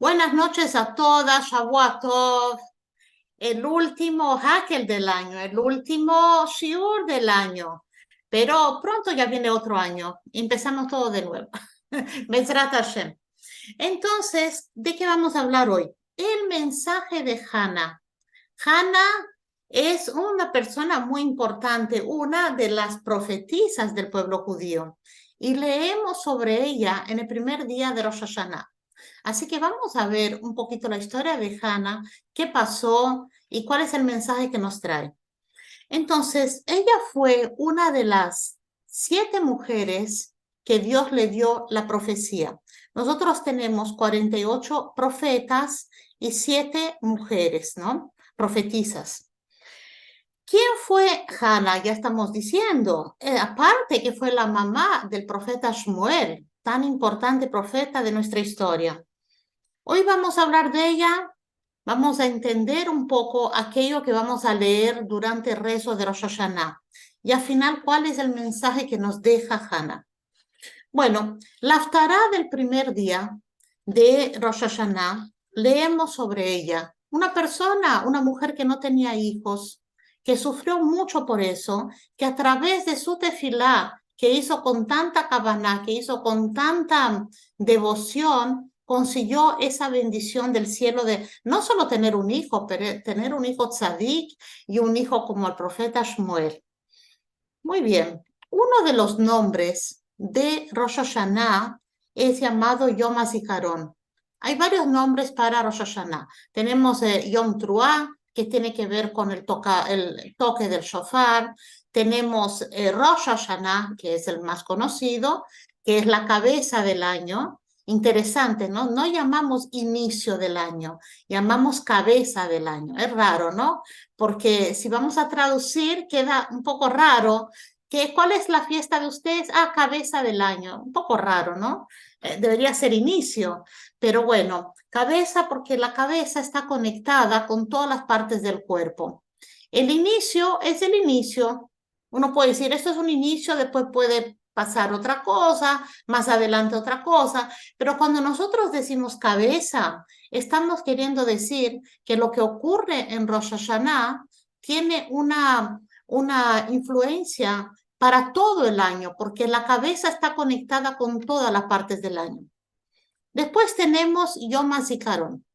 Buenas noches a todas, Shavua Tov. El último Hakel del año, el último Shiur del año. Pero pronto ya viene otro año. Empezamos todo de nuevo. Bezrat Hashem. Entonces, ¿de qué vamos a hablar hoy? El mensaje de Hannah. Hannah es una persona muy importante, una de las profetisas del pueblo judío. Y leemos sobre ella en el primer día de Rosh Hashanah. Así que vamos a ver un poquito la historia de Hannah, qué pasó y cuál es el mensaje que nos trae. Entonces, ella fue una de las 7 mujeres que Dios le dio la profecía. Nosotros tenemos 48 profetas y 7 mujeres, ¿no? Profetisas. ¿Quién fue Hannah? Ya estamos diciendo. Aparte que fue la mamá del profeta Shmuel, tan importante profeta de nuestra historia. Hoy vamos a hablar de ella, vamos a entender un poco aquello que vamos a leer durante el rezo de Rosh Hashanah. Y al final, ¿cuál es el mensaje que nos deja Hannah? Bueno, la Haftará del primer día de Rosh Hashanah, leemos sobre ella. Una persona, una mujer que no tenía hijos, que sufrió mucho por eso, que a través de su tefilá, que hizo con tanta kavaná, que hizo con tanta devoción, consiguió esa bendición del cielo de no solo tener un hijo, pero tener un hijo tzadik y un hijo como el profeta Shmuel. Muy bien. Uno de los nombres de Rosh Hashanah es llamado Yom HaZikaron. Hay varios nombres para Rosh Hashanah. Tenemos Yom Truah, que tiene que ver con el toque del shofar. Tenemos Rosh Hashanah, que es el más conocido, que es la cabeza del año. Interesante, ¿no? No llamamos inicio del año, llamamos cabeza del año. Es raro, ¿no? Porque si vamos a traducir queda un poco raro. ¿Cuál es la fiesta de ustedes? Ah, cabeza del año. Un poco raro, ¿no? Debería ser inicio, pero bueno, cabeza porque la cabeza está conectada con todas las partes del cuerpo. El inicio es el inicio. Uno puede decir, esto es un inicio, después puede pasar otra cosa, más adelante otra cosa, pero cuando nosotros decimos cabeza, estamos queriendo decir que lo que ocurre en Rosh Hashanah tiene una influencia para todo el año, porque la cabeza está conectada con todas las partes del año. Después tenemos Yom HaZikaron.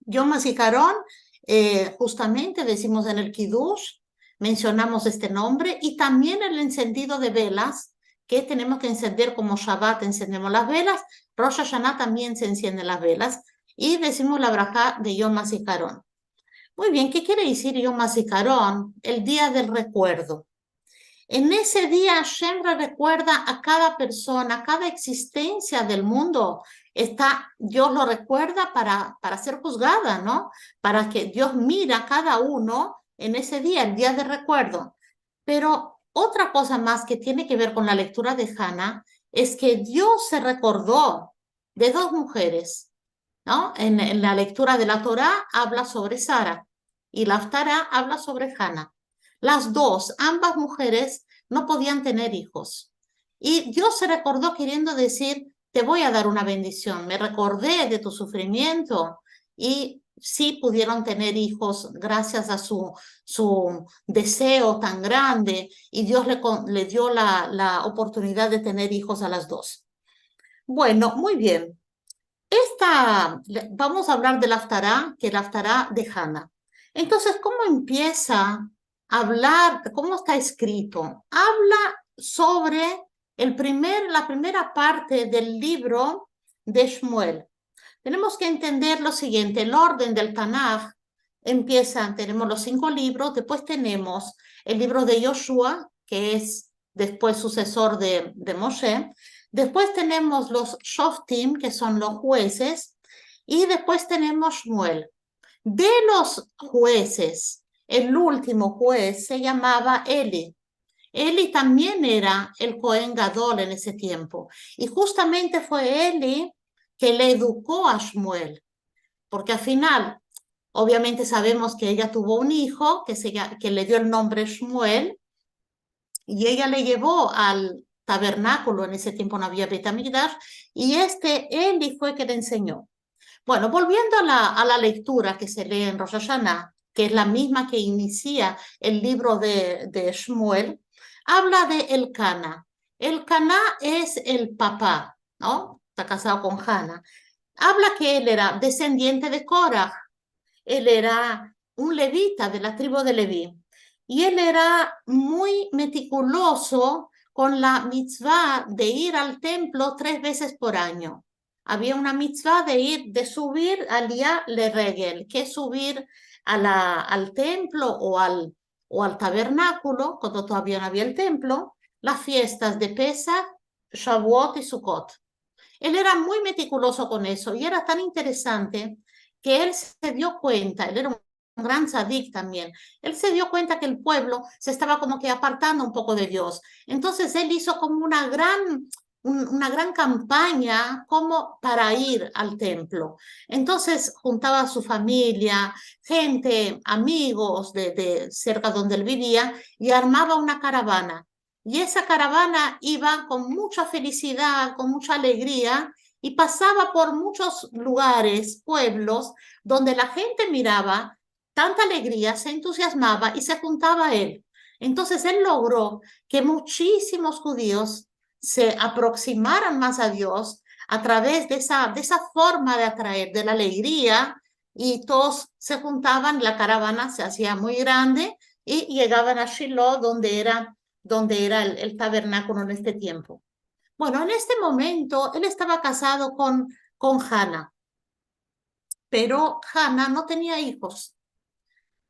Yom HaZikaron, justamente decimos en el Kiddush, mencionamos este nombre, y también el encendido de velas, que tenemos que encender como Shabbat, encendemos las velas, Rosh Hashanah también se encienden las velas, y decimos la braja de Yom HaZikaron. Muy bien, ¿qué quiere decir Yom HaZikaron? El día del recuerdo. En ese día Hashem recuerda a cada persona, a cada existencia del mundo. Dios lo recuerda para ser juzgada, ¿no? Para que Dios mira a cada uno en ese día, el día de recuerdo. Pero otra cosa más que tiene que ver con la lectura de Hannah es que Dios se recordó de 2 mujeres, ¿no? En la lectura de la Torá habla sobre Sara y la Haftará habla sobre Hannah. Las dos, ambas mujeres, no podían tener hijos. Y Dios se recordó queriendo decir, te voy a dar una bendición. Me recordé de tu sufrimiento y sí pudieron tener hijos gracias a su deseo tan grande y Dios le dio la oportunidad de tener hijos a las dos. Bueno, muy bien. Vamos a hablar del Haftará, que el Haftará de Hannah. Entonces, ¿cómo empieza a hablar? ¿Cómo está escrito? Habla sobre la primera parte del libro de Shmuel. Tenemos que entender lo siguiente, el orden del Tanaj tenemos los 5 libros, después tenemos el libro de Yoshua, que es después sucesor de Moshe, después tenemos los Shoftim, que son los jueces, y después tenemos Shmuel. De los jueces, el último juez se llamaba Eli. Eli también era el Cohen Gadol en ese tiempo, y justamente fue Eli que le educó a Shmuel, porque al final, obviamente sabemos que ella tuvo un hijo que le dio el nombre Shmuel, y ella le llevó al tabernáculo, en ese tiempo no había Beit HaMikdash, y Eli fue que le enseñó. Bueno, volviendo a la lectura que se lee en Rosh Hashanah, que es la misma que inicia el libro de Shmuel, habla de Elcana. Elcana es el papá, ¿no? Está casado con Hannah. Habla que él era descendiente de Korah, él era un levita de la tribu de Leví y él era muy meticuloso con la mitzvah de ir al templo 3 veces por año. Había una mitzvah de subir al día le regel, que es subir al templo o al tabernáculo, cuando todavía no había el templo, las fiestas de Pesach, Shavuot y Sukkot. Él era muy meticuloso con eso y era tan interesante que él se dio cuenta, él era un gran tzadik también, él se dio cuenta que el pueblo se estaba como que apartando un poco de Dios. Entonces él hizo como una gran campaña como para ir al templo. Entonces juntaba a su familia, gente, amigos de cerca donde él vivía y armaba una caravana. Y esa caravana iba con mucha felicidad, con mucha alegría, y pasaba por muchos lugares, pueblos, donde la gente miraba tanta alegría, se entusiasmaba y se juntaba a él. Entonces él logró que muchísimos judíos se aproximaran más a Dios a través de esa forma de atraer, de la alegría, y todos se juntaban, la caravana se hacía muy grande y llegaban a Shiloh, donde era el tabernáculo en este tiempo. Bueno, en este momento él estaba casado con Hannah, pero Hannah no tenía hijos,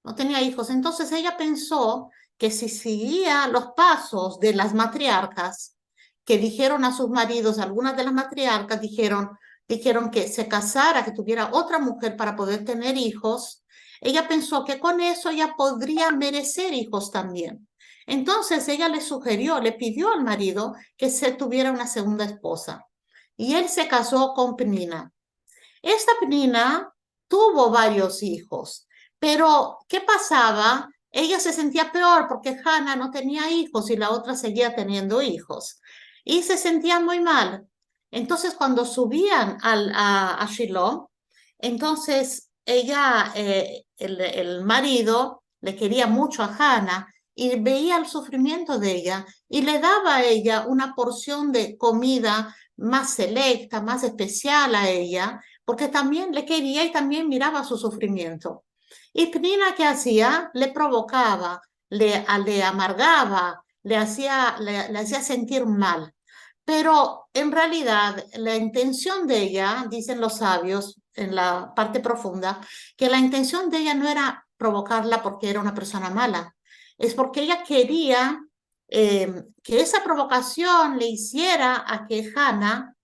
no tenía hijos. Entonces ella pensó que si seguía los pasos de las matriarcas que dijeron a sus maridos, algunas de las matriarcas dijeron que se casara, que tuviera otra mujer para poder tener hijos, ella pensó que con eso ella podría merecer hijos también. Entonces ella le sugirió, le pidió al marido que se tuviera una segunda esposa. Y él se casó con Penina. Esta Penina tuvo varios hijos, pero ¿qué pasaba? Ella se sentía peor porque Hannah no tenía hijos y la otra seguía teniendo hijos. Y se sentía muy mal. Entonces, cuando subían a Shiloh, entonces ella, el marido, le quería mucho a Hannah y veía el sufrimiento de ella y le daba a ella una porción de comida más selecta, más especial a ella porque también le quería y también miraba su sufrimiento. Y Pnina, ¿qué hacía? Le provocaba, le amargaba, le hacía sentir mal. Pero en realidad la intención de ella, dicen los sabios en la parte profunda, que la intención de ella no era provocarla porque era una persona mala, es porque ella quería que esa provocación le hiciera a que Hannah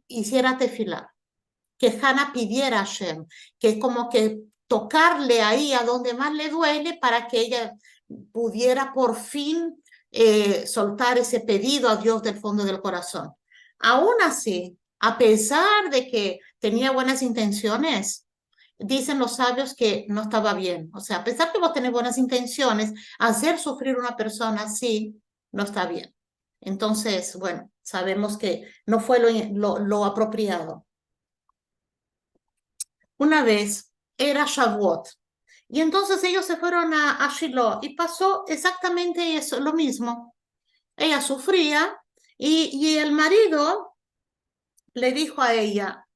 hiciera tefilá, que Hannah pidiera a Hashem, que es como que tocarle ahí a donde más le duele para que ella pudiera por fin soltar ese pedido a Dios del fondo del corazón. Aún así, a pesar de que tenía buenas intenciones, dicen los sabios que no estaba bien. O sea, a pesar que vos tenés buenas intenciones, hacer sufrir a una persona así no está bien. Entonces, bueno, sabemos que no fue lo apropiado. Una vez era Shavuot. Y entonces ellos se fueron a Shiloh y pasó exactamente eso, lo mismo. Ella sufría y el marido le dijo a ella,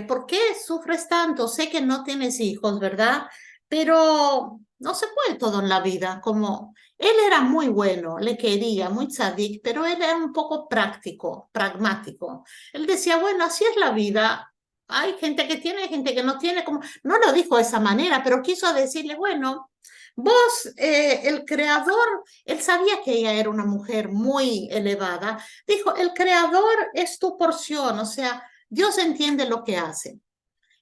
¿por qué sufres tanto? Sé que no tienes hijos, ¿verdad? Pero no se puede todo en la vida. Como él era muy bueno, le quería, muy tzadik, pero él era un poco práctico, pragmático. Él decía, bueno, así es la vida. Hay gente que tiene, hay gente que no tiene. Como no lo dijo de esa manera, pero quiso decirle, bueno, vos, el creador, él sabía que ella era una mujer muy elevada. Dijo, el creador es tu porción, o sea, Dios entiende lo que hace.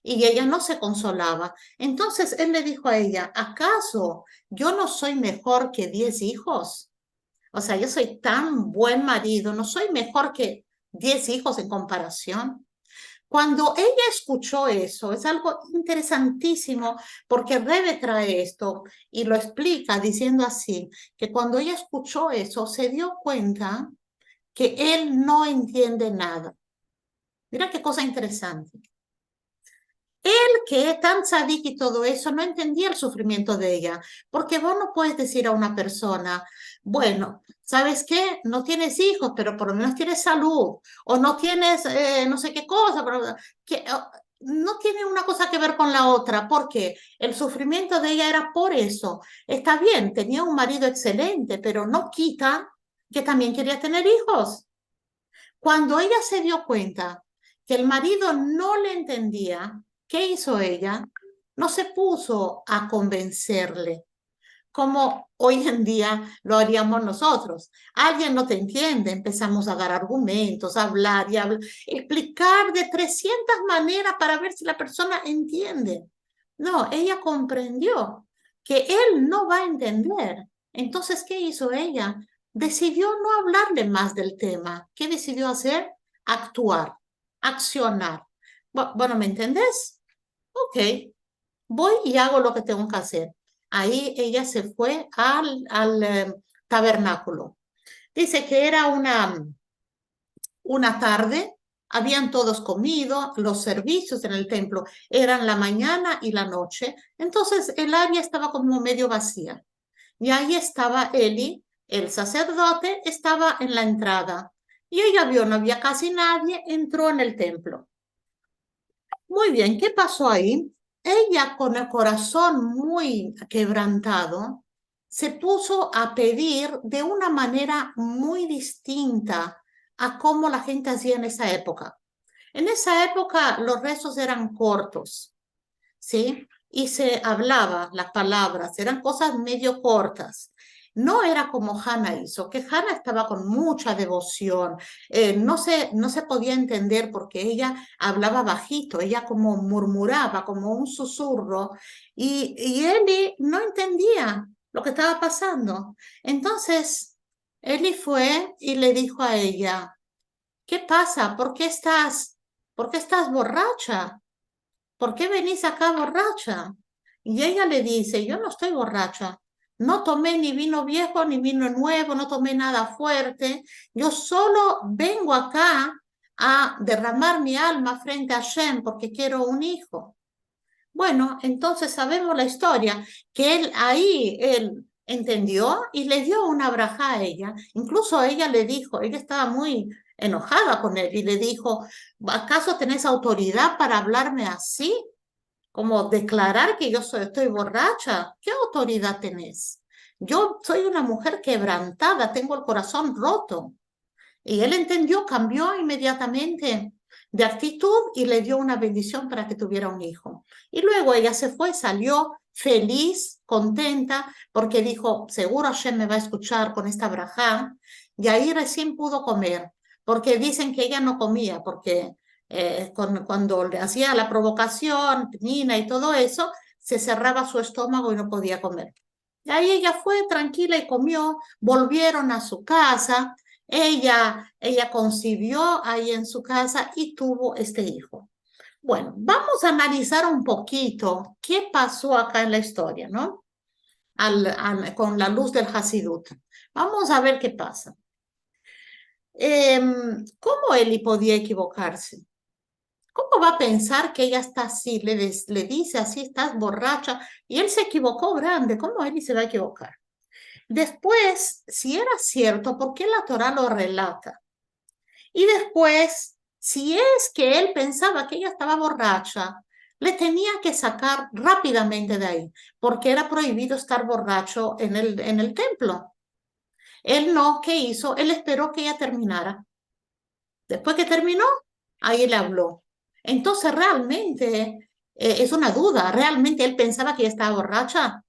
Y ella no se consolaba. Entonces él le dijo a ella, ¿acaso yo no soy mejor que 10 hijos? O sea, yo soy tan buen marido, no soy mejor que 10 hijos en comparación. Cuando ella escuchó eso, es algo interesantísimo porque Rebe trae esto y lo explica diciendo así, que cuando ella escuchó eso, se dio cuenta que él no entiende nada. Mira qué cosa interesante. que es tan sádico y todo eso, no entendía el sufrimiento de ella, porque vos no puedes decir a una persona, bueno, ¿sabes qué? No tienes hijos, pero por lo menos tienes salud, o no tienes no sé qué cosa, pero que, no tiene una cosa que ver con la otra, porque el sufrimiento de ella era por eso. Está bien, tenía un marido excelente, pero no quita que también quería tener hijos. Cuando ella se dio cuenta que el marido no le entendía, ¿qué hizo ella? No se puso a convencerle, como hoy en día lo haríamos nosotros. Alguien no te entiende, empezamos a dar argumentos, a hablar y hablar, explicar de 300 maneras para ver si la persona entiende. No, ella comprendió que él no va a entender. Entonces, ¿qué hizo ella? Decidió no hablarle más del tema. ¿Qué decidió hacer? Actuar, accionar. Bueno, ¿me entendés? Ok, voy y hago lo que tengo que hacer. Ahí ella se fue al tabernáculo. Dice que era una tarde, habían todos comido, los servicios en el templo eran la mañana y la noche, entonces el área estaba como medio vacía. Y ahí estaba Eli, el sacerdote, estaba en la entrada. Y ella vio, no había casi nadie, entró en el templo. Muy bien, ¿qué pasó ahí? Ella, con el corazón muy quebrantado, se puso a pedir de una manera muy distinta a cómo la gente hacía en esa época. En esa época los rezos eran cortos, ¿sí? Y se hablaba las palabras, eran cosas medio cortas. No era como Hannah hizo, que Hannah estaba con mucha devoción. No se podía entender porque ella hablaba bajito, ella como murmuraba, como un susurro, y Eli no entendía lo que estaba pasando. Entonces, Eli fue y le dijo a ella, ¿qué pasa? ¿Por qué estás borracha? ¿Por qué venís acá borracha? Y ella le dice, yo no estoy borracha, no tomé ni vino viejo ni vino nuevo, no tomé nada fuerte, yo solo vengo acá a derramar mi alma frente a Shem porque quiero un hijo. Bueno, entonces sabemos la historia, que él entendió y le dio una braja a ella. Incluso ella le dijo, ella estaba muy enojada con él y le dijo, ¿acaso tenés autoridad para hablarme así? Como declarar que estoy borracha. ¿Qué autoridad tenés? Yo soy una mujer quebrantada, tengo el corazón roto. Y él entendió, cambió inmediatamente de actitud y le dio una bendición para que tuviera un hijo. Y luego ella se fue, salió feliz, contenta, porque dijo, seguro Hashem me va a escuchar con esta brajá. Y ahí recién pudo comer, porque dicen que ella no comía, porque cuando le hacía la provocación, Nina y todo eso, se cerraba su estómago y no podía comer. Y ahí ella fue tranquila y comió, volvieron a su casa, ella concibió ahí en su casa y tuvo este hijo. Bueno, vamos a analizar un poquito qué pasó acá en la historia, ¿no? Con la luz del Hasidut. Vamos a ver qué pasa. ¿Cómo Eli podía equivocarse? ¿Cómo va a pensar que ella está así? Le dice así, estás borracha, y él se equivocó grande. ¿Cómo Eli se va a equivocar? Después, si era cierto, ¿por qué la Torah lo relata? Y después, si es que él pensaba que ella estaba borracha, le tenía que sacar rápidamente de ahí, porque era prohibido estar borracho en el templo. Él no, ¿qué hizo? Él esperó que ella terminara. Después que terminó, ahí le habló. Entonces, realmente, es una duda, ¿realmente él pensaba que ella estaba borracha?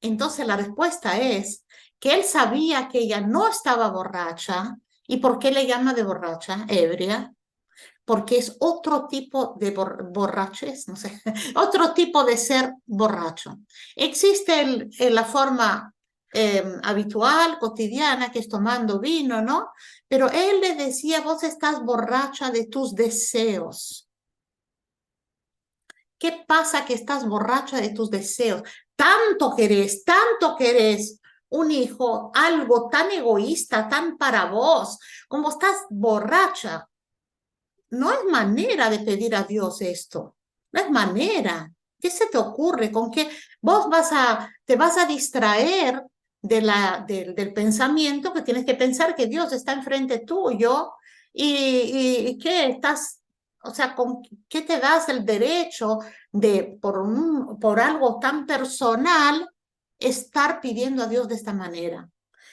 Entonces, la respuesta es que él sabía que ella no estaba borracha. ¿Y por qué le llama de borracha? Ebria. Porque es otro tipo de borrachez, no sé, otro tipo de ser borracho. Existe la forma habitual, cotidiana, que es tomando vino, ¿no? Pero él le decía, vos estás borracha de tus deseos. ¿Qué pasa que estás borracha de tus deseos? Tanto querés un hijo, algo tan egoísta, tan para vos, como estás borracha. No es manera de pedir a Dios esto. No es manera. ¿Qué se te ocurre? ¿Con qué vos te vas a distraer del pensamiento que tienes que pensar que Dios está enfrente tuyo y que estás, o sea, ¿con qué te das el derecho de, por algo tan personal, estar pidiendo a Dios de esta manera?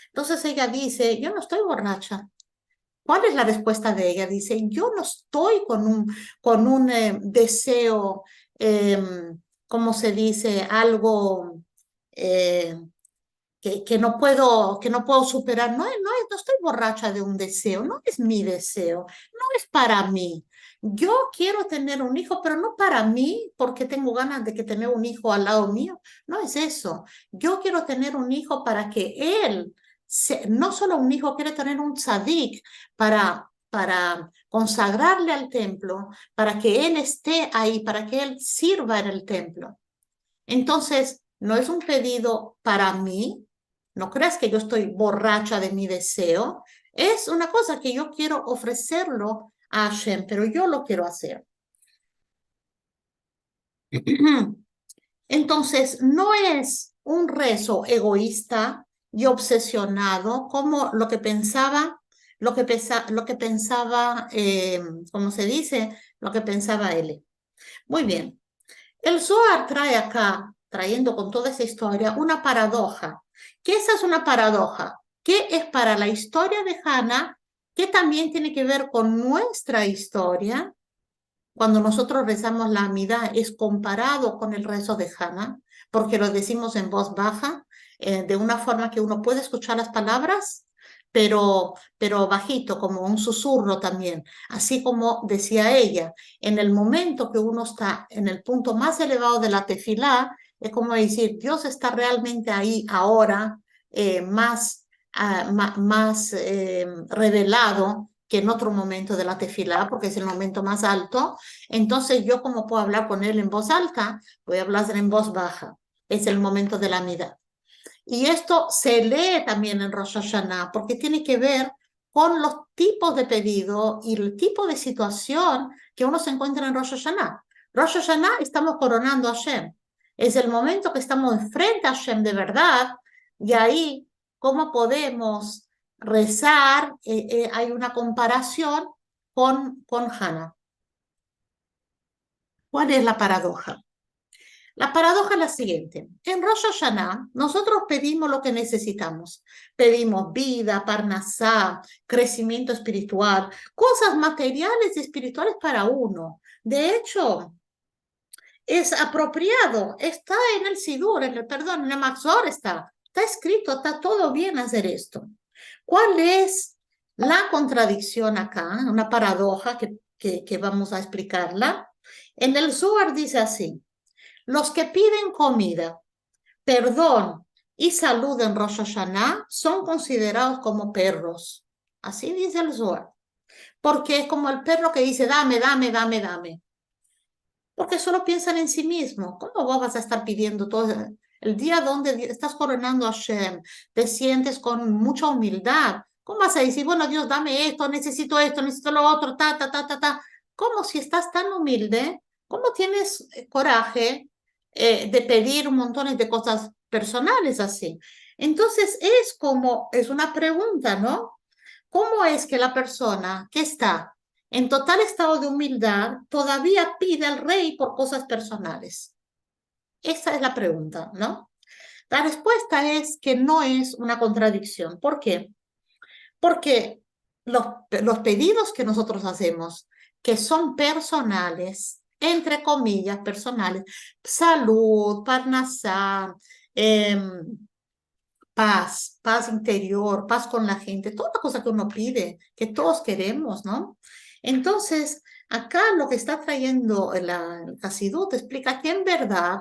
Entonces ella dice, yo no estoy borracha. ¿Cuál es la respuesta de ella? Dice, yo no estoy con un deseo, eh, ¿cómo se dice? Algo eh, que no puedo superar. No estoy borracha de un deseo, no es mi deseo, no es para mí. Yo quiero tener un hijo, pero no para mí, porque tengo ganas de que tener un hijo al lado mío. No es eso. Yo quiero tener un hijo para que él, no solo un hijo, quiere tener un tzadik para consagrarle al templo, para que él esté ahí, para que él sirva en el templo. Entonces, no es un pedido para mí, no creas que yo estoy borracha de mi deseo, es una cosa que yo quiero ofrecerlo a Hashem, pero yo lo quiero hacer. Entonces, no es un rezo egoísta y obsesionado como lo que pensaba, ¿cómo se dice? Lo que pensaba él. Muy bien. El Zohar trae acá, trayendo con toda esa historia, una paradoja. ¿Qué esa es una paradoja? Que es para la historia de Hannah, que también tiene que ver con nuestra historia. Cuando nosotros rezamos la Amidá, es comparado con el rezo de Hannah, porque lo decimos en voz baja, de una forma que uno puede escuchar las palabras, pero bajito, como un susurro también. Así como decía ella, en el momento que uno está en el punto más elevado de la tefilá, es como decir, Dios está realmente ahí ahora, más revelado que en otro momento de la tefilá, porque es el momento más alto. Entonces yo, como puedo hablar con él en voz alta, voy a hablar en voz baja. Es el momento de la amidad. Y esto se lee también en Rosh Hashanah, porque tiene que ver con los tipos de pedido y el tipo de situación que uno se encuentra en Rosh Hashanah. Rosh Hashanah estamos coronando a Hashem. Es el momento que estamos frente a Hashem de verdad, y ahí, ¿cómo podemos rezar? Hay una comparación con Hannah. ¿Cuál es la paradoja? La paradoja es la siguiente. En Rosh Hashanah, nosotros pedimos lo que necesitamos. Pedimos vida, parnasá, crecimiento espiritual, cosas materiales y espirituales para uno. De hecho, es apropiado, está en el Sidur, perdón, en el Maxor está escrito, está todo bien hacer esto. ¿Cuál es la contradicción acá? Una paradoja que vamos a explicarla. En el Zohar dice así. Los que piden comida, perdón y salud en Rosh Hashanah son considerados como perros. Así dice el Zohar. Porque es como el perro que dice, dame, dame, dame, dame. Porque solo piensan en sí mismo. ¿Cómo vos vas a estar pidiendo todo el día donde estás coronando a Hashem? Te sientes con mucha humildad. ¿Cómo vas a decir, bueno, Dios, dame esto, necesito lo otro, ta, ta, ta, ta, ta? ¿Cómo si estás tan humilde? ¿Cómo tienes coraje de pedir montones de cosas personales así? Entonces es una pregunta, ¿no? ¿Cómo es que la persona que está en total estado de humildad todavía pide al rey por cosas personales? Esa es la pregunta, ¿no? La respuesta es que no es una contradicción. ¿Por qué? Porque los pedidos que nosotros hacemos, que son personales, entre comillas, personales, salud, parnasá, eh, paz interior, paz con la gente, toda cosa que uno pide, que todos queremos, ¿no? Entonces, acá lo que está trayendo el Hasidut explica que en verdad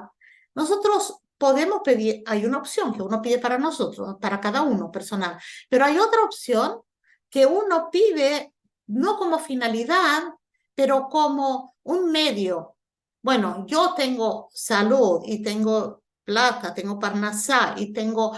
nosotros podemos pedir, hay una opción que uno pide para nosotros, para cada uno personal, pero hay otra opción que uno pide no como finalidad, pero como un medio. Bueno, yo tengo salud y tengo plata, tengo parnasá y tengo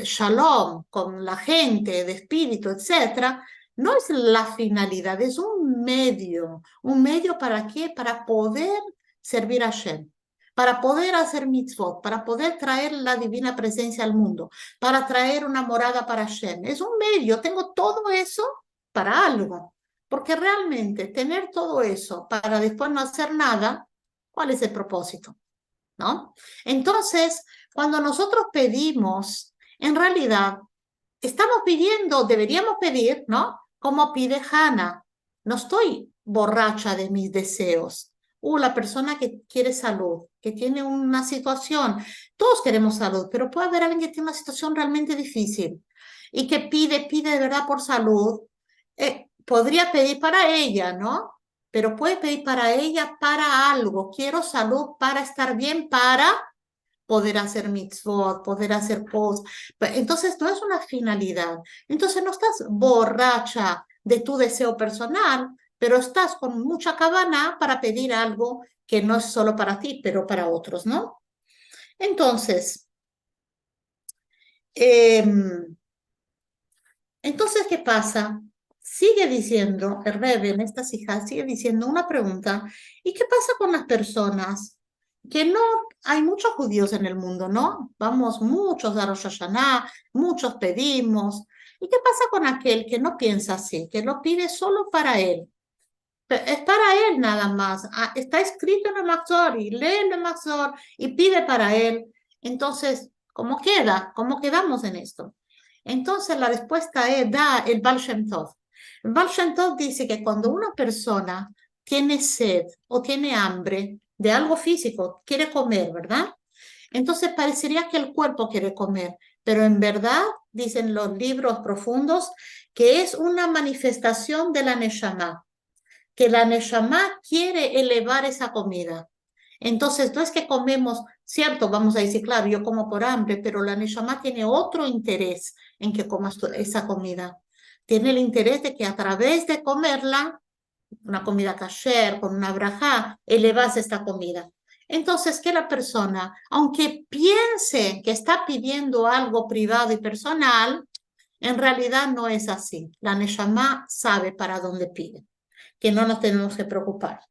shalom con la gente, de espíritu, etcétera. No es la finalidad, es un medio. ¿Un medio para qué? Para poder servir a Hashem, para poder hacer mitzvot, para poder traer la divina presencia al mundo, para traer una morada para Hashem. Es un medio, tengo todo eso para algo. Porque realmente tener todo eso para después no hacer nada, ¿cuál es el propósito? ¿No? Entonces, cuando nosotros pedimos, en realidad estamos pidiendo, deberíamos pedir, ¿no? Como pide Hannah. No estoy borracha de mis deseos. La persona que quiere salud, que tiene una situación, todos queremos salud, pero puede haber alguien que tiene una situación realmente difícil y que pide de verdad por salud. Podría pedir para ella, ¿no? Pero puede pedir para ella para algo. Quiero salud para estar bien, para poder hacer mitzvot, poder hacer post. Entonces no es una finalidad. Entonces no estás borracha de tu deseo personal, pero estás con mucha cabana para pedir algo que no es solo para ti, pero para otros, ¿no? Entonces, eh, entonces, ¿qué pasa? Sigue diciendo, el Rebbe en estas hijas sigue diciendo una pregunta, ¿y qué pasa con las personas que no, hay muchos judíos en el mundo, ¿no? Vamos muchos a Rosh Hashanah, muchos pedimos, ¿y qué pasa con aquel que no piensa así, que lo pide solo para él? Es para él nada más, está escrito en el Maxor y lee el Maxor y pide para él. Entonces, ¿cómo queda? ¿Cómo quedamos en esto? Entonces la respuesta es, da el Baal Shem Tov. El Baal Shem Tov dice que cuando una persona tiene sed o tiene hambre de algo físico, quiere comer, ¿verdad? Entonces parecería que el cuerpo quiere comer, pero en verdad, dicen los libros profundos, que es una manifestación de la Neshama, que la Neshama quiere elevar esa comida. Entonces, no es que comemos, cierto, vamos a decir, claro, yo como por hambre, pero la Neshama tiene otro interés en que comas esa comida. Tiene el interés de que a través de comerla, una comida kasher, con una brajá, elevas esta comida. Entonces, que la persona, aunque piense que está pidiendo algo privado y personal, en realidad no es así. La Neshama sabe para dónde pide, que no nos tenemos que preocupar.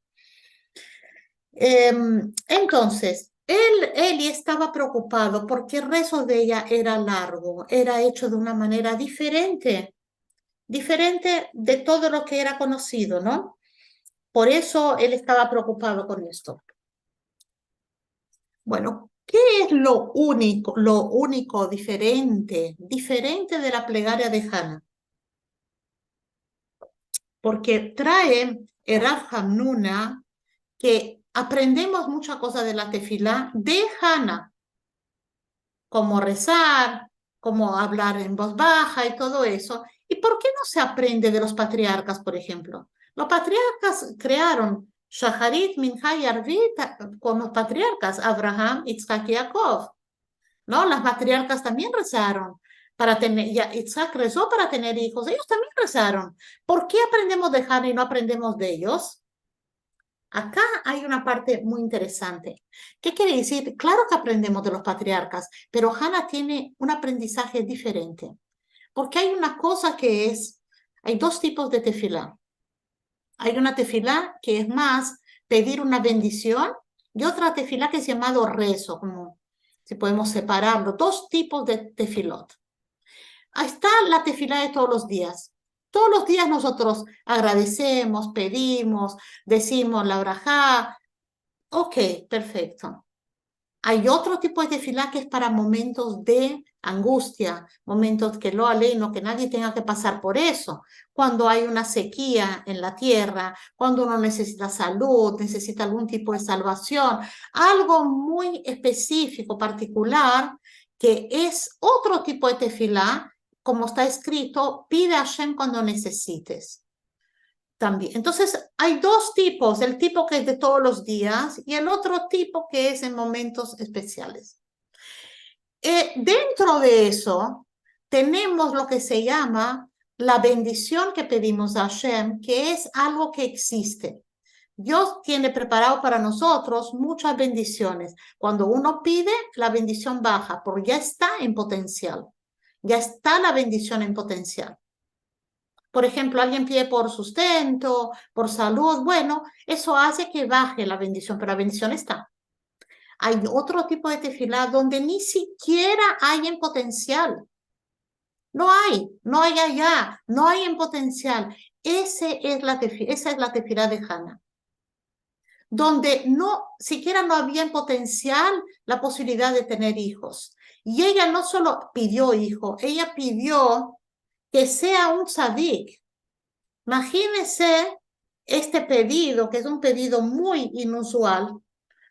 Entonces, Eli estaba preocupado porque el rezo de ella era largo, era hecho de una manera diferente, diferente de todo lo que era conocido, ¿no? Por eso él estaba preocupado con esto. Bueno, ¿qué es lo único diferente de la plegaria de Hannah? Porque trae el Rav Hamnuna que aprendemos muchas cosas de la tefilá de Hannah, como rezar, como hablar en voz baja y todo eso. ¿Y por qué no se aprende de los patriarcas, por ejemplo? Los patriarcas crearon Shaharit, Minha y Arvit con los patriarcas, Abraham, Isaac y Jacob, ¿no? Las patriarcas también rezaron para tener, ya Isaac rezó para tener hijos, ellos también rezaron. ¿Por qué aprendemos de Hannah y no aprendemos de ellos? Acá hay una parte muy interesante. ¿Qué quiere decir? Claro que aprendemos de los patriarcas, pero Hannah tiene un aprendizaje diferente. Porque hay una cosa que es, hay dos tipos de tefilá. Hay una tefilá que es más pedir una bendición y otra tefilá que es llamado rezo, como si podemos separarlo. Dos tipos de tefilot. Ahí está la tefilá de todos los días. Todos los días nosotros agradecemos, pedimos, decimos la brajá. Ok, perfecto. Hay otro tipo de tefilá que es para momentos de angustia, momentos que lo aleino, que nadie tenga que pasar por eso. Cuando hay una sequía en la tierra, cuando uno necesita salud, necesita algún tipo de salvación, algo muy específico, particular, que es otro tipo de tefilá, como está escrito, pide a Hashem cuando necesites. También. Entonces, hay dos tipos, el tipo que es de todos los días y el otro tipo que es en momentos especiales. Dentro de eso, tenemos lo que se llama la bendición que pedimos a Hashem, que es algo que existe. Dios tiene preparado para nosotros muchas bendiciones. Cuando uno pide, la bendición baja, porque ya está en potencial. Ya está la bendición en potencial. Por ejemplo, alguien pide por sustento, por salud, bueno, eso hace que baje la bendición, pero la bendición está. Hay otro tipo de tefilá donde ni siquiera hay en potencial. No hay allá, no hay en potencial. Esa es la tefilá de Hannah, donde no, siquiera no había en potencial la posibilidad de tener hijos. Y ella no solo pidió hijo, ella pidió que sea un tzadik. Imagínense este pedido, que es un pedido muy inusual,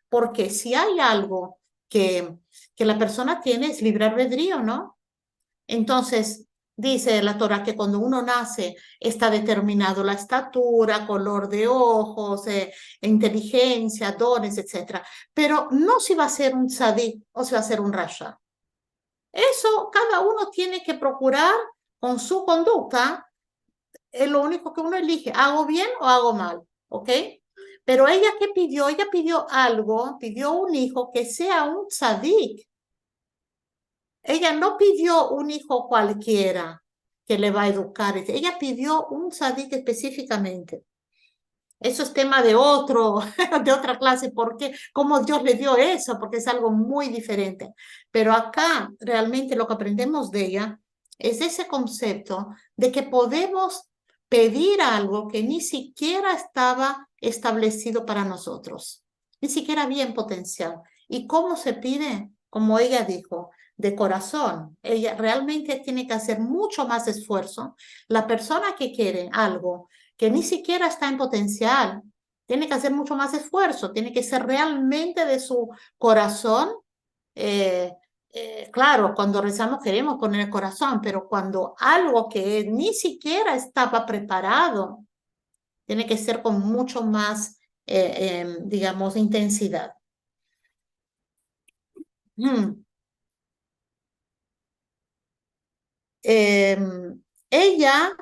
porque si hay algo que la persona tiene es libre albedrío, ¿no? Entonces, dice la Torah que cuando uno nace está determinado la estatura, color de ojos, inteligencia, dones, etc. Pero no si va a ser un tzadik o si va a ser un rasha. Eso cada uno tiene que procurar con su conducta. Es lo único que uno elige, ¿hago bien o hago mal? ¿Ok? Pero ella, ¿qué pidió? Ella pidió algo, pidió un hijo que sea un tzadik. Ella no pidió un hijo cualquiera que le va a educar. Ella pidió un tzadik específicamente. Eso es tema de de otra clase, porque cómo Dios le dio eso, porque es algo muy diferente. Pero acá realmente lo que aprendemos de ella es ese concepto de que podemos pedir algo que ni siquiera estaba establecido para nosotros, ni siquiera había en potencial. ¿Y cómo se pide? Como ella dijo, de corazón. Ella realmente tiene que hacer mucho más esfuerzo. La persona que quiere algo que ni siquiera está en potencial, tiene que hacer mucho más esfuerzo, tiene que ser realmente de su corazón. Eh, claro, cuando rezamos queremos poner el corazón, pero cuando algo que ni siquiera estaba preparado, tiene que ser con mucho más, digamos, intensidad. Mm. Eh, ella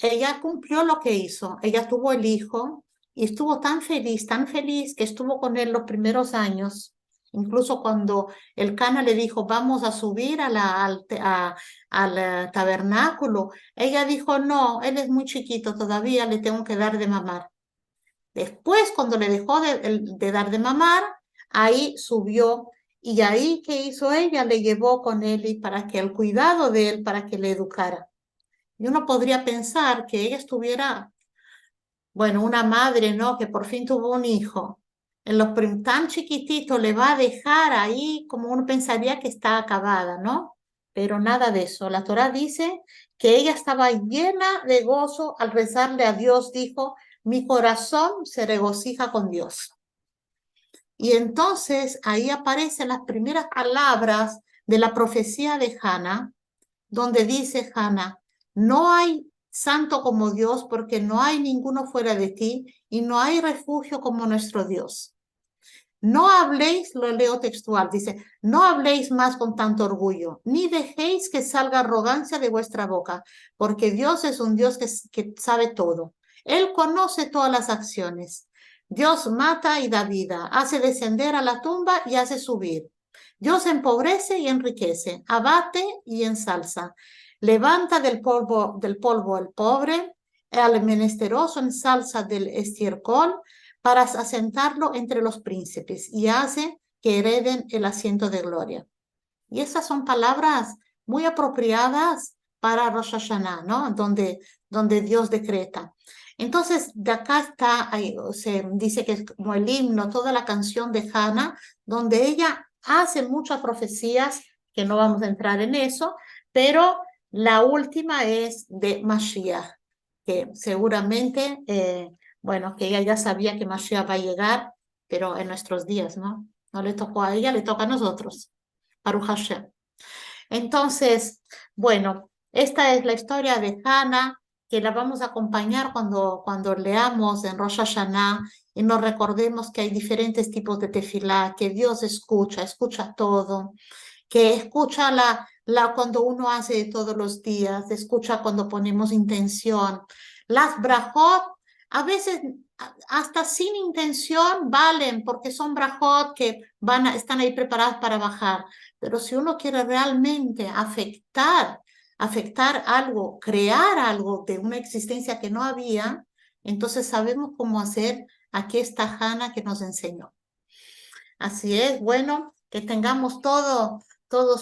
Ella cumplió lo que hizo. Ella tuvo el hijo y estuvo tan feliz que estuvo con él los primeros años. Incluso cuando el Cana le dijo, vamos a subir al tabernáculo, ella dijo, no, él es muy chiquito todavía, le tengo que dar de mamar. Después, cuando le dejó de dar de mamar, ahí subió y ahí, ¿qué hizo ella? Le llevó con él y para que el cuidado de él, para que le educara. Y uno podría pensar que ella estuviera, bueno, una madre, ¿no? Que por fin tuvo un hijo. Tan chiquitito le va a dejar ahí como uno pensaría que está acabada, ¿no? Pero nada de eso. La Torá dice que ella estaba llena de gozo al rezarle a Dios, dijo, mi corazón se regocija con Dios. Y entonces ahí aparecen las primeras palabras de la profecía de Hannah, donde dice Hannah, no hay santo como Dios porque no hay ninguno fuera de ti y no hay refugio como nuestro Dios. No habléis, lo leo textual, dice, no habléis más con tanto orgullo, ni dejéis que salga arrogancia de vuestra boca, porque Dios es un Dios que sabe todo. Él conoce todas las acciones. Dios mata y da vida, hace descender a la tumba y hace subir. Dios empobrece y enriquece, abate y ensalza. Levanta del polvo al pobre, al menesteroso ensalza del estiércol, para asentarlo entre los príncipes y hace que hereden el asiento de gloria. Y esas son palabras muy apropiadas para Rosh Hashanah, ¿no? Donde Dios decreta. Entonces, de acá está, se dice que es como el himno, toda la canción de Hannah, donde ella hace muchas profecías, que no vamos a entrar en eso, pero la última es de Mashiach, que seguramente, bueno, que ella ya sabía que Mashiach va a llegar, pero en nuestros días, ¿no? No le tocó a ella, le toca a nosotros. Baruch Hashem. Entonces, bueno, esta es la historia de Hannah, que la vamos a acompañar cuando leamos en Rosh Hashanah y nos recordemos que hay diferentes tipos de tefilá, que Dios escucha todo, que escucha cuando uno hace todos los días, escucha cuando ponemos intención. Las brajot, a veces hasta sin intención valen, porque son brajot que están ahí preparadas para bajar. Pero si uno quiere realmente afectar afectar algo, crear algo de una existencia que no había, entonces sabemos cómo hacer. Aquí está Hannah que nos enseñó. Así es, bueno, que tengamos todos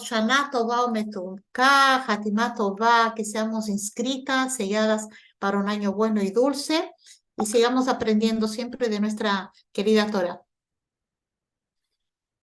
Shana Tova Umetunkah, Hatimah Tova, que seamos inscritas, selladas para un año bueno y dulce, y sigamos aprendiendo siempre de nuestra querida Torah.